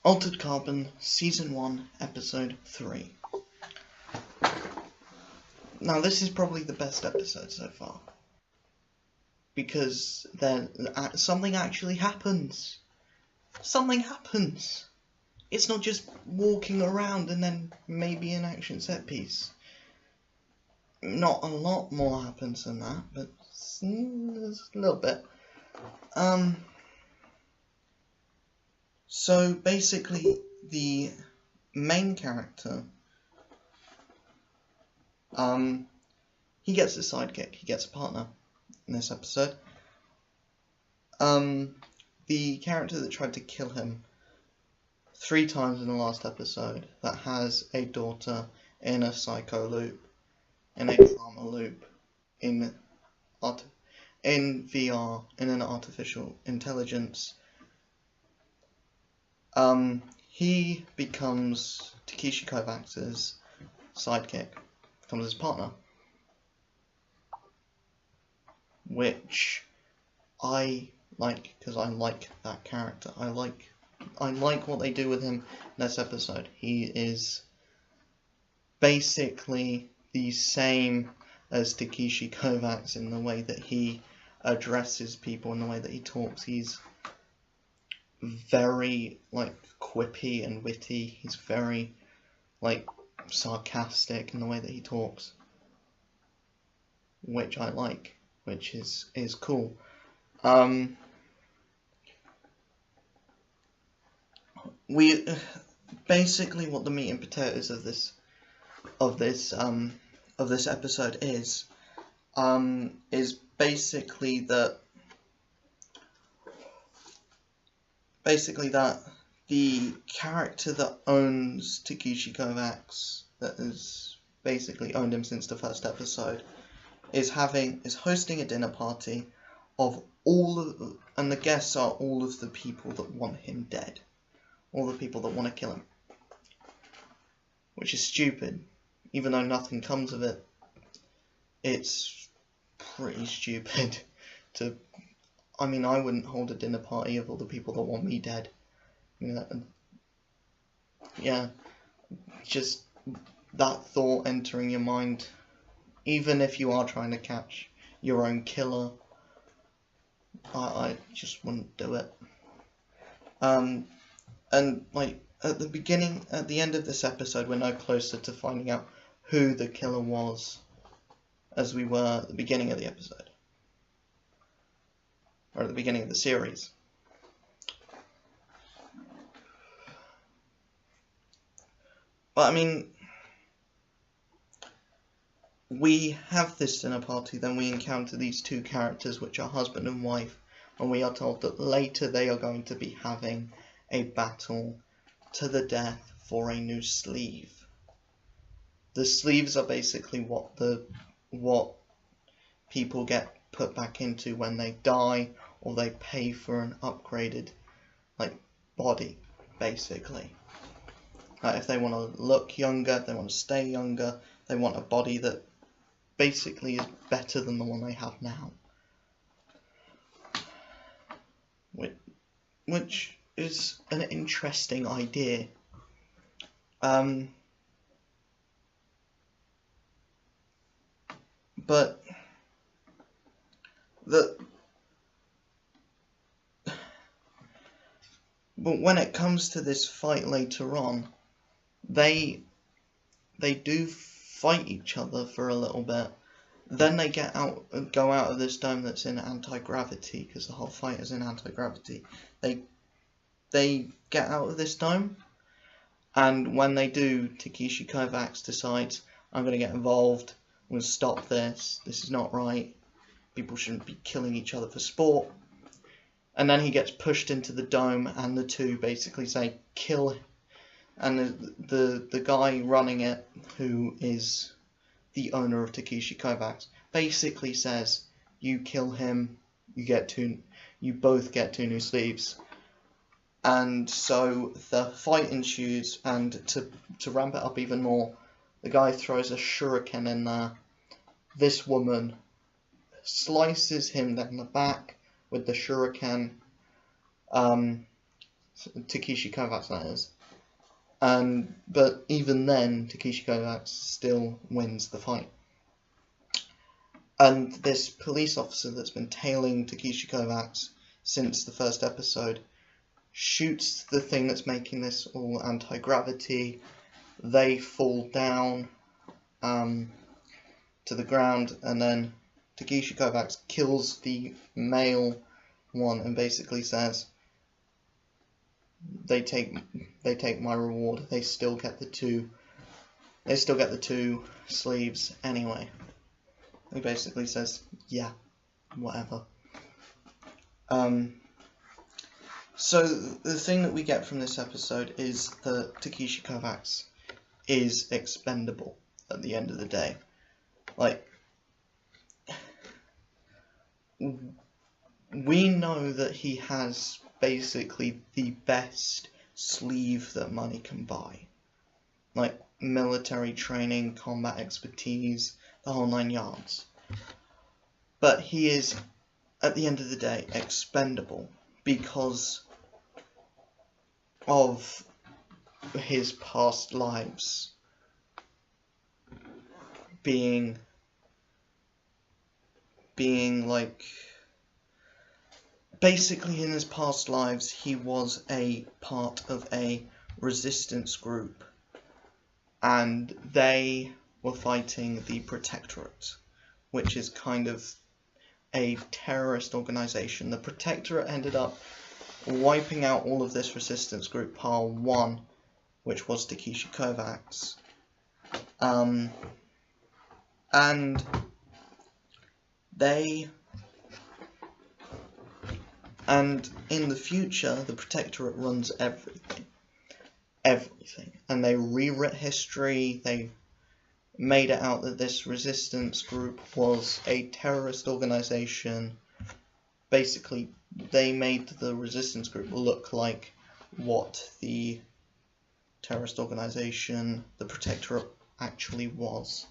Altered Carbon, Season 1, Episode 3. Now, this is probably the best episode so far. Because then something actually happens. Something happens. It's not just walking around and then maybe an action set piece. Not a lot more happens than that, but there's a little bit. So basically, the main character, he gets a sidekick, he gets a partner in this episode. The character that tried to kill him 3 times in the last episode, that has a daughter in a psycho loop, in a trauma loop, in VR, in an artificial intelligence. He becomes Takeshi Kovacs's sidekick, becomes his partner, which I like because I like that character. I like what they do with him in this episode. He is basically the same as Takeshi Kovacs in the way that he addresses people, in the way that he talks. He's very quippy and witty. He's very sarcastic in the way that he talks, which I like, which is cool. We basically, what the meat and potatoes of this episode is basically that the character that owns Takeshi Kovacs, that has basically owned him since the first episode, is hosting a dinner party of and the guests are all of the people that want him dead, all the people that want to kill him, which is stupid. Even though nothing comes of it, it's pretty stupid to. I mean, I wouldn't hold a dinner party of all the people that want me dead. Yeah, just that thought entering your mind, even if you are trying to catch your own killer, I just wouldn't do it. And at the end of this episode, we're no closer to finding out who the killer was as we were at the beginning of the episode. Or at the beginning of the series. But I mean, we have this dinner party, then we encounter these 2 characters, which are husband and wife, and we are told that later they are going to be having a battle to the death for a new sleeve. The sleeves are basically what people get put back into when they die, or they pay for an upgraded body, basically. If they want to look younger, if they want to stay younger, they want a body that basically is better than the one they have now. Which is an interesting idea. But when it comes to this fight later on, they do fight each other for a little bit. Then they go out of this dome that's in anti-gravity, because the whole fight is in anti-gravity. They get out of this dome, and when they do, Takeshi Kovacs decides, I'm going to get involved, I'm going to stop this, this is not right, people shouldn't be killing each other for sport. And then he gets pushed into the dome, and the 2 basically say, kill him. And the guy running it, who is the owner of Takeshi Kovacs, basically says, you kill him, you both get 2 new sleeves. And so the fight ensues, and to ramp it up even more, the guy throws a shuriken in there. This woman slices him down the back with the shuriken, Takeshi Kovacs, that is. But even then, Takeshi Kovacs still wins the fight. And this police officer that's been tailing Takeshi Kovacs since the first episode shoots the thing that's making this all anti-gravity. They fall down to the ground, and then Takeshi Kovacs kills the male one and basically says, they take my reward. They still get the two sleeves anyway. He basically says, yeah, whatever. So the thing that we get from this episode is that Takeshi Kovacs is expendable at the end of the day. Like, we know that he has basically the best sleeve that money can buy. Like, military training, combat expertise, the whole 9 yards. But he is, at the end of the day, expendable because of his past lives being like, basically in his past lives he was a part of a resistance group, and they were fighting the Protectorate, which is kind of a terrorist organization. The Protectorate ended up wiping out all of this resistance group, Pile 1, which was Takeshi Kovacs. And in the future, the Protectorate runs everything, and they rewrote history. They made it out that this resistance group was a terrorist organization. Basically, they made the resistance group look like what the terrorist organization, the Protectorate, actually was.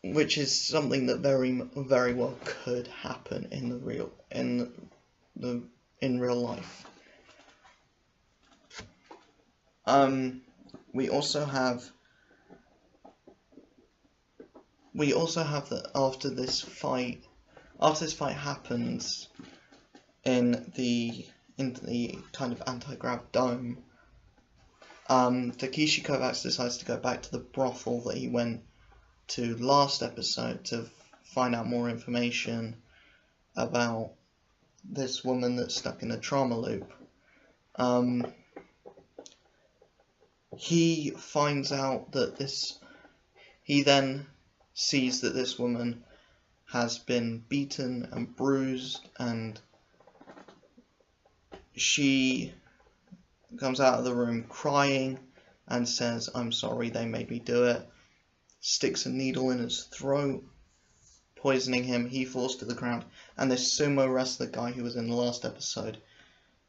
Which is something that very well could happen in real life. We also have that after this fight happens in the kind of anti-grav dome, Takeshi Kovacs decides to go back to the brothel that he went to last episode to find out more information about this woman that's stuck in a trauma loop. He finds out that he then sees that this woman has been beaten and bruised, and she comes out of the room crying and says, "I'm sorry, they made me do it." Sticks a needle in his throat, poisoning him. He falls to the ground, and this sumo wrestler guy who was in the last episode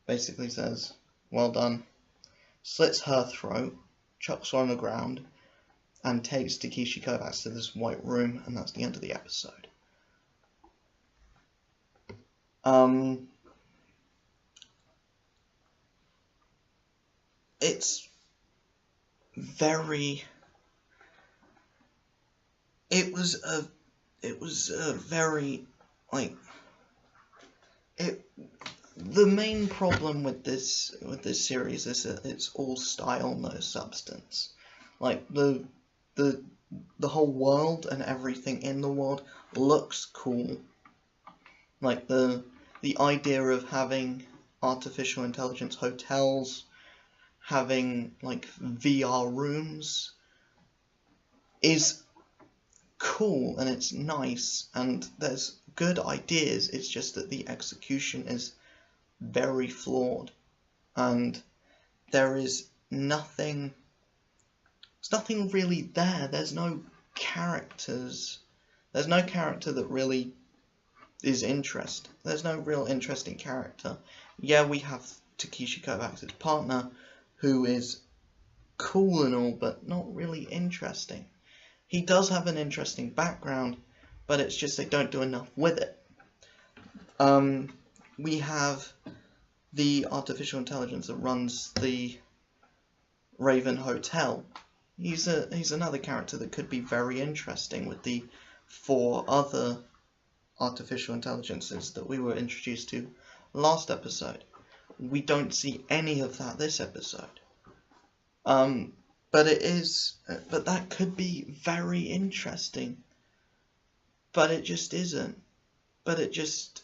basically says, "Well done," slits her throat, chucks her on the ground, and takes Takeshi Kovacs to this white room, and that's the end of the episode. The main problem with this series is that it's all style, no substance. Like, the whole world and everything in the world looks cool. Like, the idea of having artificial intelligence hotels, having, like, VR rooms is cool, and it's nice, and there's good ideas. It's just that the execution is very flawed, and there's nothing really there. There's no characters. There's no character that really is interesting. There's no real interesting character. Yeah, we have Takeshi Kovacs' partner, who is cool and all, but not really interesting. He does have an interesting background, but it's just they don't do enough with it. We have the artificial intelligence that runs the Raven Hotel. He's another character that could be very interesting with the 4 other artificial intelligences that we were introduced to last episode. We don't see any of that this episode. But that could be very interesting. But it just isn't. But it just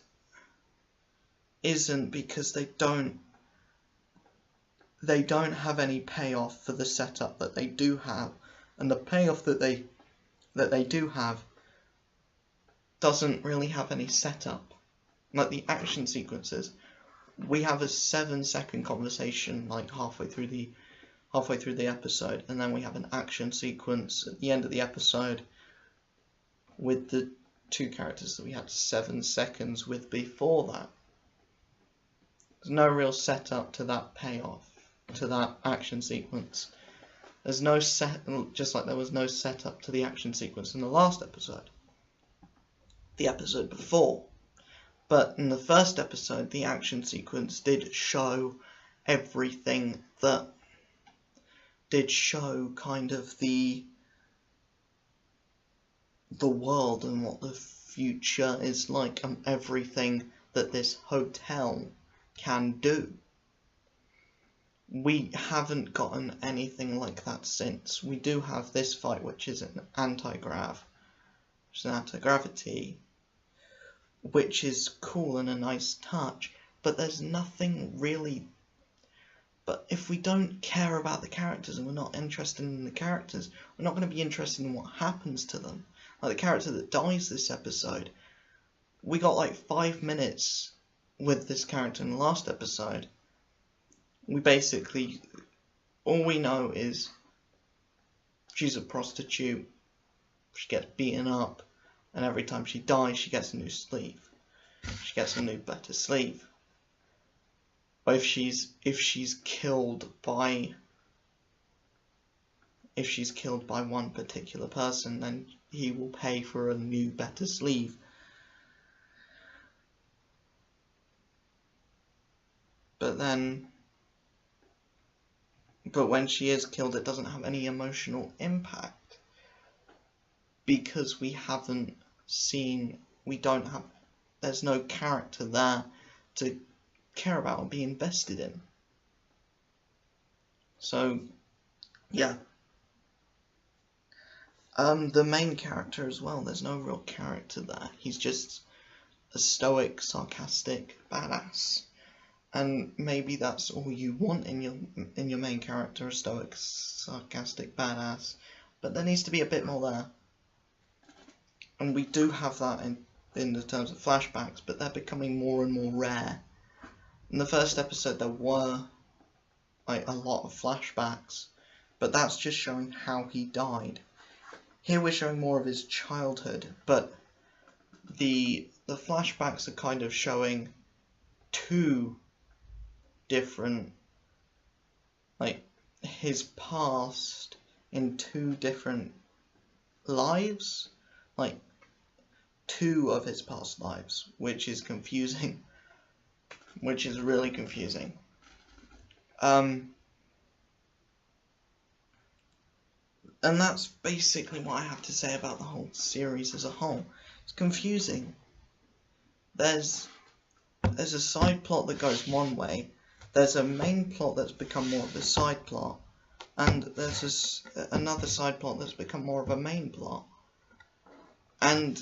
isn't, because they don't have any payoff for the setup that they do have, and the payoff that they do have doesn't really have any setup. Like the action sequences, we have a 7-second conversation like halfway through the episode, and then we have an action sequence at the end of the episode with the 2 characters that we had 7 seconds with before that. There's no real setup to that payoff, to that action sequence. There's no just like there was no setup to the action sequence in the last episode, the episode before. But in the first episode, the action sequence did show everything that did show kind of the world and what the future is like, and everything that this hotel can do. We haven't gotten anything like that since. We do have this fight, which is an anti-grav, which is an anti-gravity, which is cool and a nice touch, but there's nothing really. But if we don't care about the characters and we're not interested in the characters, we're not going to be interested in what happens to them. Like the character that dies this episode, we got like 5 minutes with this character in the last episode. We basically, all we know is she's a prostitute, she gets beaten up, and every time she dies she gets a new sleeve. She gets a new better sleeve. Or if she's killed by one particular person, then he will pay for a new better sleeve. But when she is killed, it doesn't have any emotional impact, because there's no character there to care about or be invested in. So, yeah. The main character as well, there's no real character there. He's just a stoic, sarcastic badass. And maybe that's all you want in your main character, a stoic, sarcastic badass. But there needs to be a bit more there. And we do have that in the terms of flashbacks, but they're becoming more and more rare. In the first episode there were like a lot of flashbacks, but that's just showing how he died. Here we're showing more of his childhood, but the flashbacks are kind of showing 2 different, like, his past in 2 different lives, like 2 of his past lives, which is confusing, which is really confusing. And that's basically what I have to say about the whole series as a whole. It's confusing. There's a side plot that goes one way, there's a main plot that's become more of a side plot, and there's another side plot that's become more of a main plot. And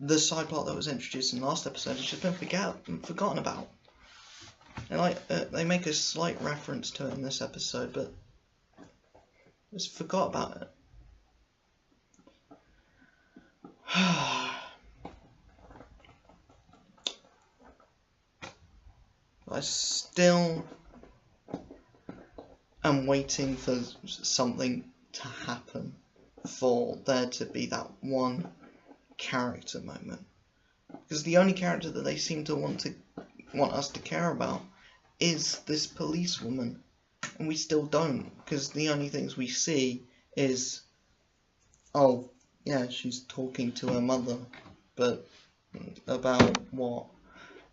the side plot that was introduced in the last episode has just been forgotten about. And they make a slight reference to it in this episode, but just forgot about it. I still am waiting for something to happen, for there to be that one character moment. Because the only character that they seem to want us to care about is this policewoman, and we still don't, because the only things we see is, oh, yeah, she's talking to her mother, but about what?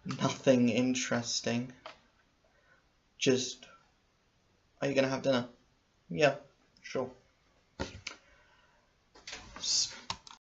Nothing interesting. Just, are you gonna have dinner? Yeah, sure.